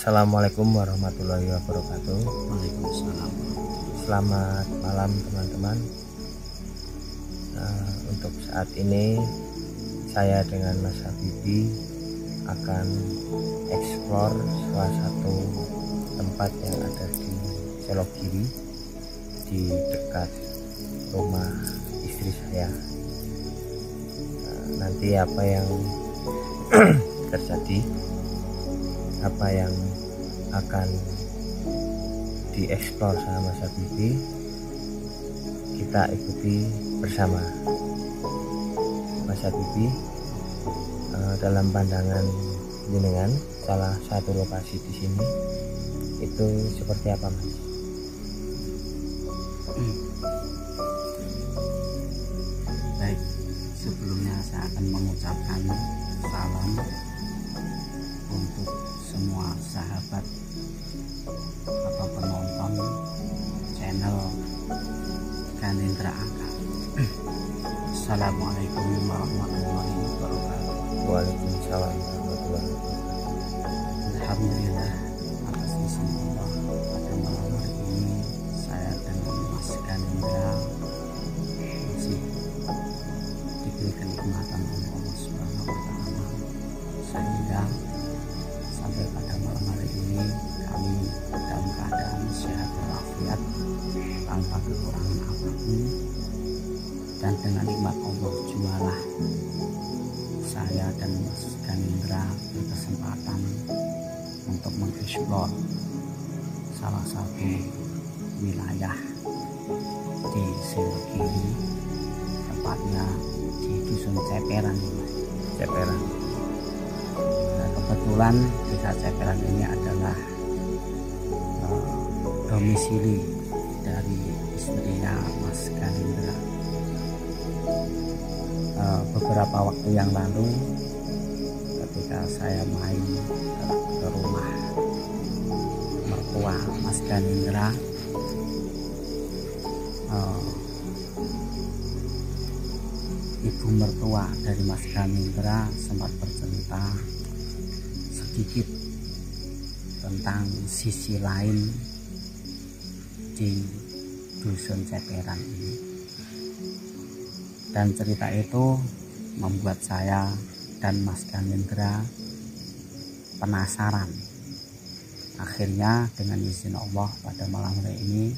Assalamualaikum warahmatullahi wabarakatuh. Waalaikumsalam. Selamat malam teman-teman. Untuk saat ini saya dengan Mas Habibi akan eksplor salah satu tempat yang ada di Selogiri, di dekat rumah istri saya. Nanti apa yang terjadi, apa yang akan dieksplor sama Mas Habibi, kita ikuti bersama. Mas Habibi, dalam pandangan jenengan salah satu lokasi di sini itu seperti apa, Mas? Baik, sebelumnya saya akan mengucapkan salam untuk semua sahabat atau penonton channel Ganindra Angka. Assalamualaikum warahmatullahi wabarakatuh. Waalaikumsalam warahmatullahi wabarakatuh. Alhamdulillah, atas izin Allah, pada malam hari ini saya dengan Mas Ganindra masih diberi kenikmatan oleh Allah Subhanahu wa Ta'ala, sehingga sampai pada malam hari ini kami dalam keadaan sehat walafiat tanpa kekurangan apapun, dan dengan nikmat Allah jualah saya dan Mas Ganindra berkesempatan untuk mengeksplor salah satu wilayah di Selogiri, tepatnya di Dusun Ceperan. Ceperan. Nah, kebetulan desa Ceperan ini adalah domisili dari istrinya Mas Ganindra. Beberapa waktu yang lalu ketika saya main ke rumah mertua Mas Ganindra, ibu mertua dari Mas Ganindra sempat bercerita sedikit tentang sisi lain di Dusun Ceperan ini, dan cerita itu membuat saya dan Mas Ganindra penasaran. Akhirnya dengan izin Allah pada malam hari ini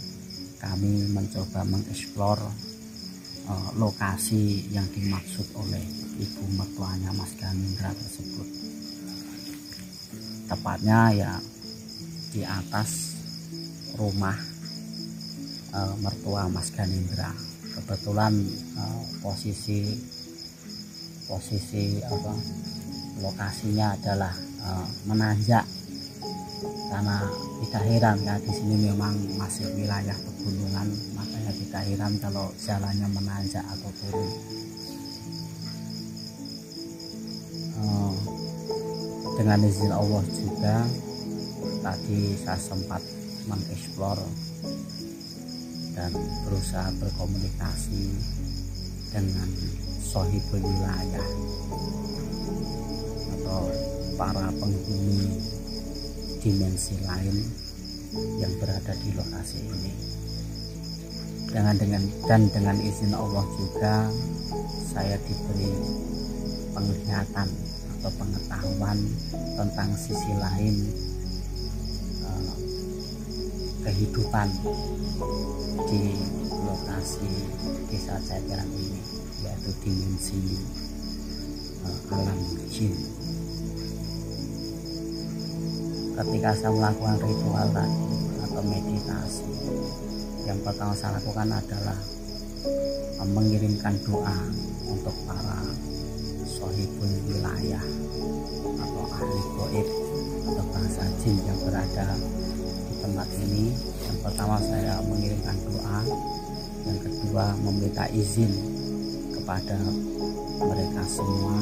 kami mencoba mengeksplor lokasi yang dimaksud oleh ibu mertuanya Mas Ganindra tersebut. Tepatnya ya di atas rumah mertua Mas Ganindra. Kebetulan posisi lokasinya adalah menanjak, karena tidak heran ya, di sini memang masih wilayah pegunungan, makanya tidak heran kalau jalannya menanjak atau turun. Dengan izin Allah juga tadi saya sempat mengeksplor dan berusaha berkomunikasi dengan sohibul wilayah atau para penghuni dimensi lain yang berada di lokasi ini. Dengan izin Allah juga saya diberi penglihatan atau pengetahuan tentang sisi lain kehidupan di lokasi desa Ceperan ini, yaitu dimensi alam jin. Ketika saya melakukan ritual tadi atau meditasi, yang pertama saya lakukan adalah mengirimkan doa untuk para sohibul wilayah atau ahli gaib atau bangsa jin yang berada di tempat ini. Yang pertama saya mengirimkan doa, yang kedua meminta izin kepada mereka semua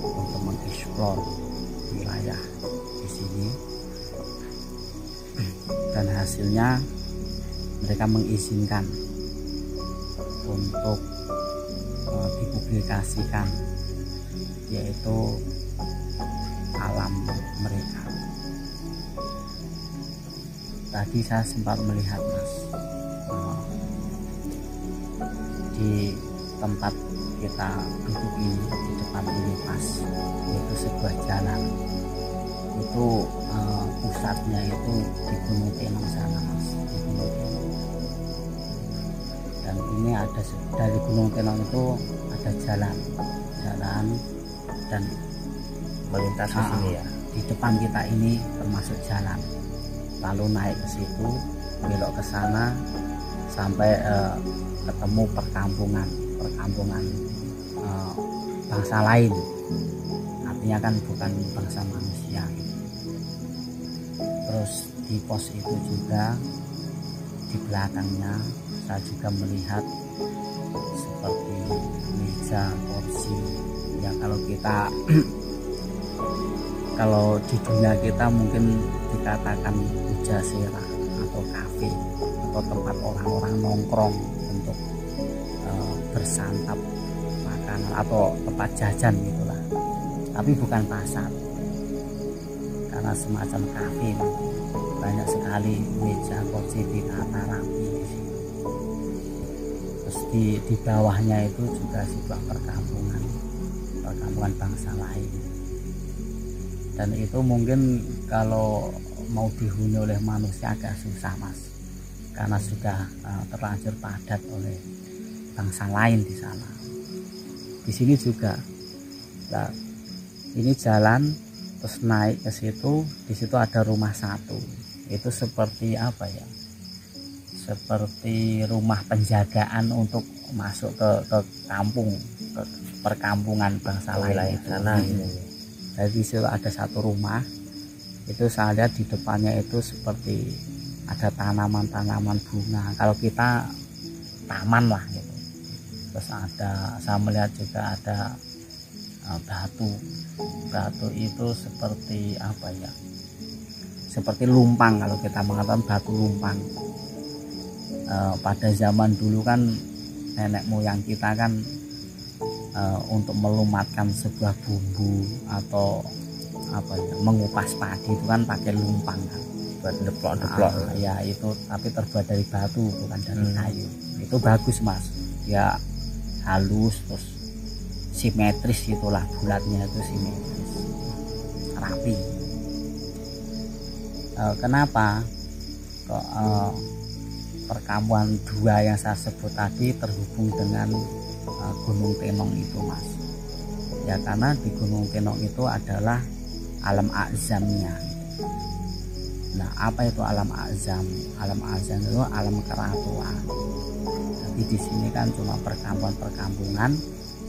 untuk mengeksplor wilayah di sini, dan hasilnya mereka mengizinkan untuk dipublikasikan, yaitu alam mereka. tadi saya sempat melihat Mas, di tempat kita duduk ini, di depan ini pas itu sebuah jalan, itu pusatnya itu di Gunung Tenong sana Mas, di Gunung Tenong. Dan ini ada dari Gunung Tenong itu ada jalan dan melintas ke sini ya. Di depan kita ini termasuk jalan, lalu naik ke situ, belok ke sana sampai ketemu perkampungan bangsa lain, artinya kan bukan bangsa manusia gitu. Terus di pos itu juga di belakangnya saya juga melihat seperti meja, kursi ya, kalau di dunia kita mungkin dikatakan pujasera atau kafe atau tempat orang-orang nongkrong untuk bersantap makanan atau tempat jajan gitulah, tapi bukan pasar, karena semacam kafe, banyak sekali meja kursi ditata rapi di sini. Terus di bawahnya itu juga sebuah perkampungan bangsa lain, dan itu mungkin kalau mau dihuni oleh manusia agak susah Mas, karena sudah terlanjur padat oleh bangsa lain di sana. Di sini juga, nah, ini jalan terus naik ke situ, di situ ada rumah satu, itu seperti apa ya? Seperti rumah penjagaan untuk masuk ke kampung, ke perkampungan bangsa lain itu. Sana gitu. Jadi di situ ada satu rumah, itu saya lihat di depannya itu seperti ada tanaman-tanaman bunga. Kalau kita taman lah gitu. Terus saya melihat juga ada batu itu seperti apa ya? Seperti lumpang, kalau kita mengatakan batu lumpang. Pada zaman dulu kan nenek moyang kita kan untuk melumatkan sebuah bumbu atau apa ya, mengupas padi itu kan pakai lumpang kan, buat deplok ya itu, tapi terbuat dari batu bukan dari kayu. Itu bagus Mas ya, halus terus simetris itulah, bulatnya itu simetris rapi. Kenapa kok perkampungan dua yang saya sebut tadi terhubung dengan Gunung Tenong itu Mas ya? Karena di Gunung Tenong itu adalah alam azamnya. Nah, apa itu alam azam? Alam azam itu alam keratuan. Jadi di sini kan cuma perkampungan,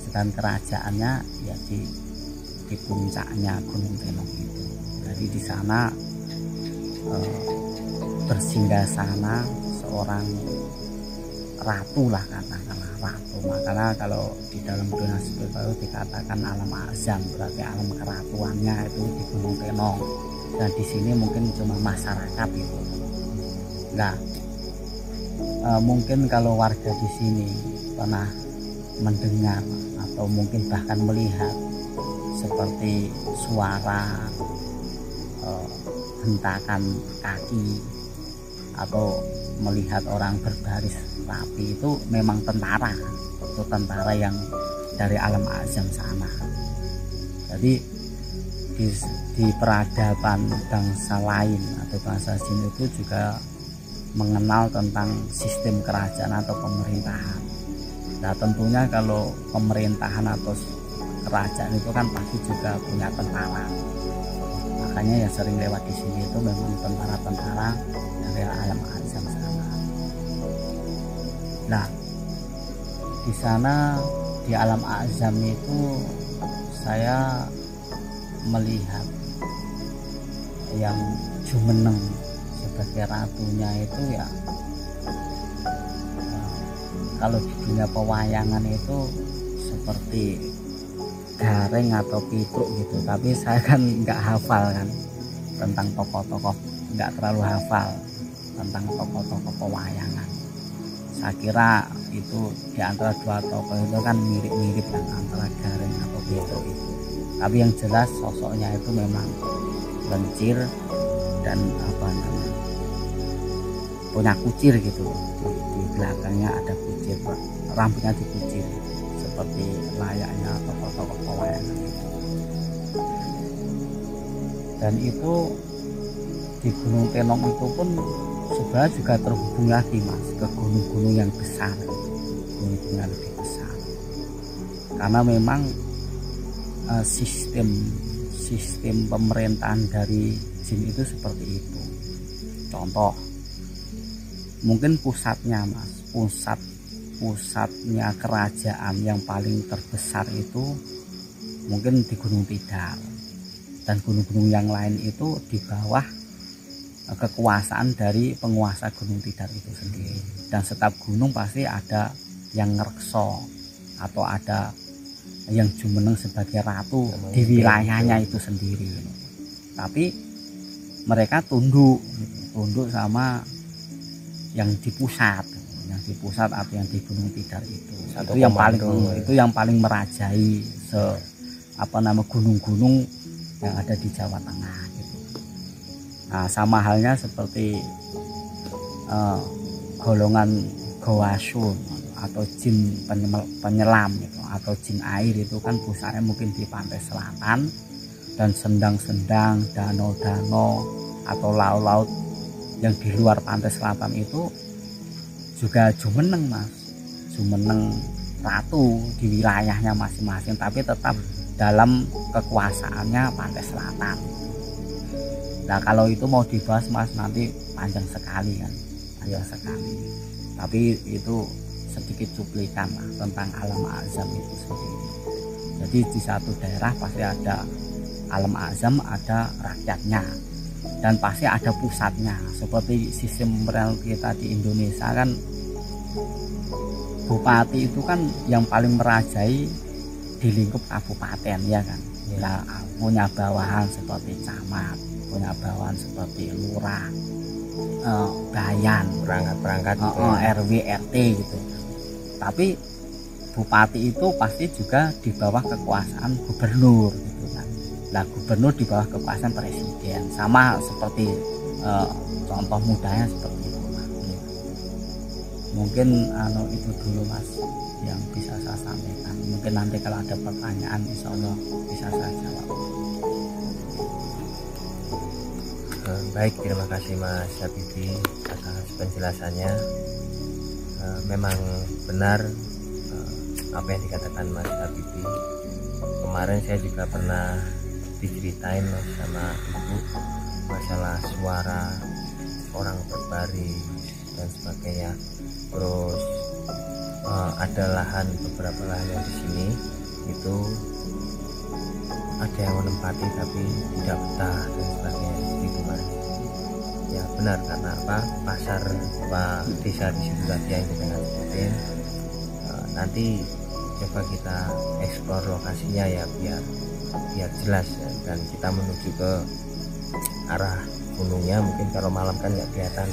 sedangkan kerajaannya ya di puncaknya Gunung Tenong itu. Jadi di sana bersinggah sana seorang ratu lah, katakanlah ratu. Makanya kalau di dalam dunia spiritual dikatakan alam azam, berarti alam keratuannya itu di Gunung Tenong. Dan di sini mungkin cuma masyarakat itu. Nah, mungkin kalau warga di sini pernah mendengar atau mungkin bahkan melihat seperti suara hentakan kaki atau melihat orang berbaris rapi, itu memang tentara, itu tentara yang dari alam azam sana. Jadi di peradaban bangsa lain atau bangsa jin itu juga mengenal tentang sistem kerajaan atau pemerintahan. Nah, tentunya kalau pemerintahan atau kerajaan itu kan pasti juga punya tentara. Makanya yang sering lewat di sini itu memang tentara-tentara dari alam azam sana. Nah, di sana di alam azam itu saya melihat yang jumeneng sebagai ratunya itu ya, kalau di dunia pewayangan itu seperti gareng atau pitruk gitu, tapi saya kan nggak hafal kan tentang tokoh-tokoh, nggak terlalu hafal tentang tokoh-tokoh pewayangan. Saya kira itu di antara dua tokoh itu kan mirip-mirip kan, antara gareng atau pitruk itu. Tapi yang jelas sosoknya itu memang lencir dan apa namanya, punya kucir gitu loh. Di belakangnya ada kucir, rambutnya dikucir seperti layaknya tokoh-tokoh pewayangan itu. Dan itu di Gunung Tenong itu pun sebenarnya juga terhubung lagi Mas ke gunung-gunung yang besar, gunung-gunung yang lebih besar, karena memang sistem pemerintahan dari jin itu seperti itu. Contoh, mungkin pusatnya Mas, pusatnya kerajaan yang paling terbesar itu mungkin di Gunung Tidar, dan gunung-gunung yang lain itu di bawah kekuasaan dari penguasa Gunung Tidar itu sendiri. Dan setiap gunung pasti ada yang ngerekso atau ada yang jumeneng sebagai ratu di wilayahnya itu sendiri. Tapi mereka tunduk sama yang di pusat atau yang di Gunung Tidar itu. Itu yang paling merajai gunung-gunung yang ada di Jawa Tengah gitu. Nah, sama halnya seperti golongan Gowasun atau jin penyelam gitu, atau jin air itu kan pusatnya mungkin di pantai selatan, dan sendang-sendang, danau-danau atau laut-laut yang di luar pantai selatan itu juga jumeneng Mas, jumeneng ratu di wilayahnya masing-masing, tapi tetap dalam kekuasaannya pantai selatan. Nah, kalau itu mau dibahas Mas nanti panjang sekali kan, panjang sekali. Tapi itu sedikit cuplikan lah tentang alam azam itu sendiri. Jadi di satu daerah pasti ada alam azam, ada rakyatnya, dan pasti ada pusatnya. Seperti sistem pemerintahan kita di Indonesia kan, bupati itu kan yang paling merajai di lingkup kabupaten ya kan. Nah, punya bawahan seperti camat, punya bawahan seperti lurah, bayan, perangkat RW RT gitu. Tapi bupati itu pasti juga di bawah kekuasaan gubernur gitu kan. Nah, gubernur di bawah kekuasaan presiden, sama seperti contoh mudahnya seperti itu Mas. Mungkin itu dulu Mas yang bisa saya sampaikan. Mungkin nanti kalau ada pertanyaan insya Allah bisa saya jawab. Baik, terima kasih Mas Habibie atas penjelasannya. Memang benar apa yang dikatakan Mas Habibie. Kemarin saya juga pernah diceritain Mas sama Ibu masalah suara orang berbaring dan sebagainya. Terus ada beberapa lahan yang di sini itu ada yang menempati tapi tidak betah dan sebagainya gitu Mas. Ya benar, karena pasar desa di situ tadi yang kita sebutin. Nanti coba kita eksplor lokasinya ya biar jelas ya. Dan kita menuju ke arah gunungnya, mungkin kalau malam kan nggak kelihatan,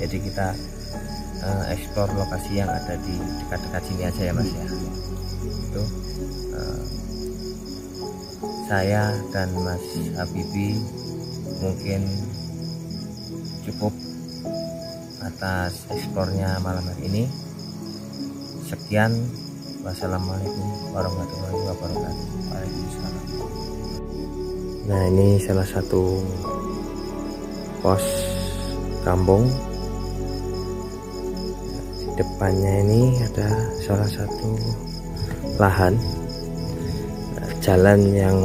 jadi kita eksplor lokasi yang ada di dekat-dekat sini aja ya Mas ya. Itu saya dan Mas Habibie mungkin cukup atas eksplornya malam hari ini. Sekian, wassalamualaikum warahmatullahi wabarakatuh. Waalaikumsalam. Nah, ini salah satu pos kampung. Di depannya ini ada salah satu lahan. Jalan yang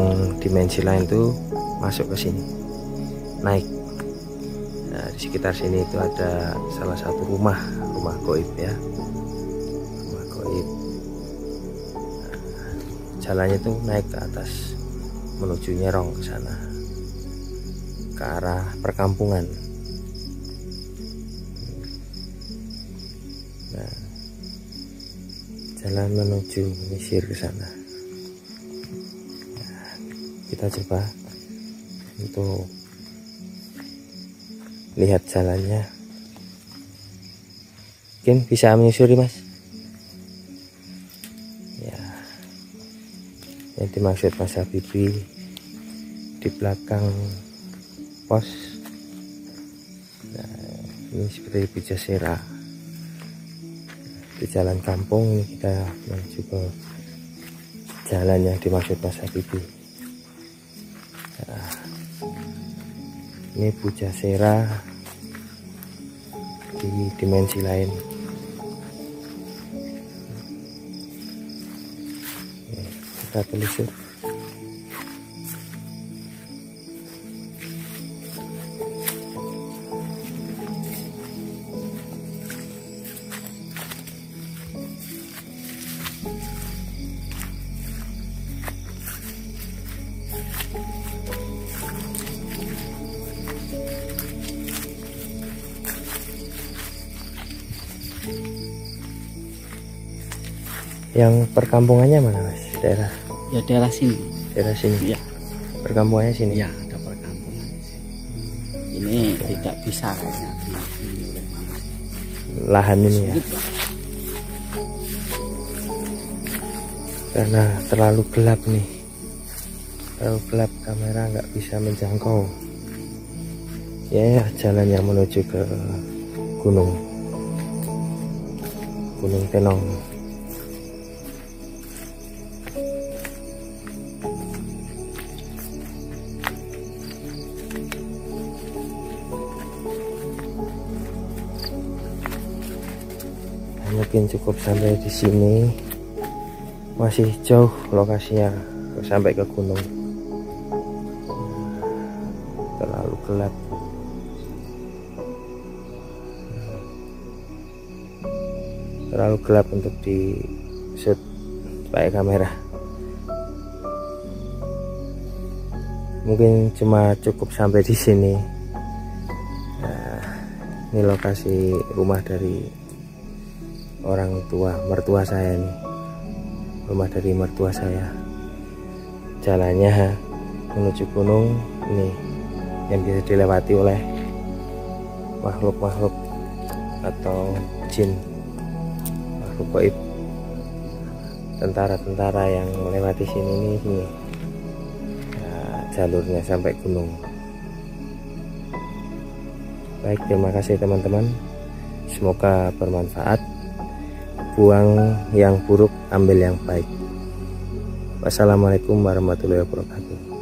dimensi lain itu masuk ke sini, naik. Nah, di sekitar sini itu ada salah satu rumah goib ya, rumah goib. Nah, jalannya itu naik ke atas menuju Nyerong ke sana, ke arah perkampungan. Nah, jalan menuju Mesir ke sana. Kita coba untuk lihat jalannya. Mungkin bisa menyusuri Mas ya. Yang dimaksud Mas Habibie di belakang pos. Nah, Ini seperti Pujasera. Di jalan kampung ini kita menuju ke jalan yang dimaksud Mas Habibie. Nah, ini Pujasera di dimensi lain. Kita telusur. Yang perkampungannya mana Mas? Daerah? Ya daerah sini. Daerah sini? Ya. Perkampungannya sini? Ya ada perkampungan di sini. Ini tidak bisa kayaknya dihuni oleh manusia. Lahan ini ya? Gitu. Karena terlalu gelap nih. Terlalu gelap, kamera nggak bisa menjangkau. Ya jalan yang menuju ke Gunung Tenong. Mungkin cukup sampai di sini. Masih jauh lokasinya sampai ke gunung. Terlalu gelap. Terlalu gelap untuk di shoot pakai kamera. Mungkin cuma cukup sampai di sini. Nah, ini lokasi rumah dari orang tua mertua saya nih, rumah dari mertua saya. Jalannya menuju gunung ini yang bisa dilewati oleh makhluk-makhluk atau jin, makhluk gaib, tentara-tentara yang melewati sini nih. Nah, jalurnya sampai gunung. Baik, terima kasih teman-teman, semoga bermanfaat. Buang yang buruk, ambil yang baik. Wassalamualaikum warahmatullahi wabarakatuh.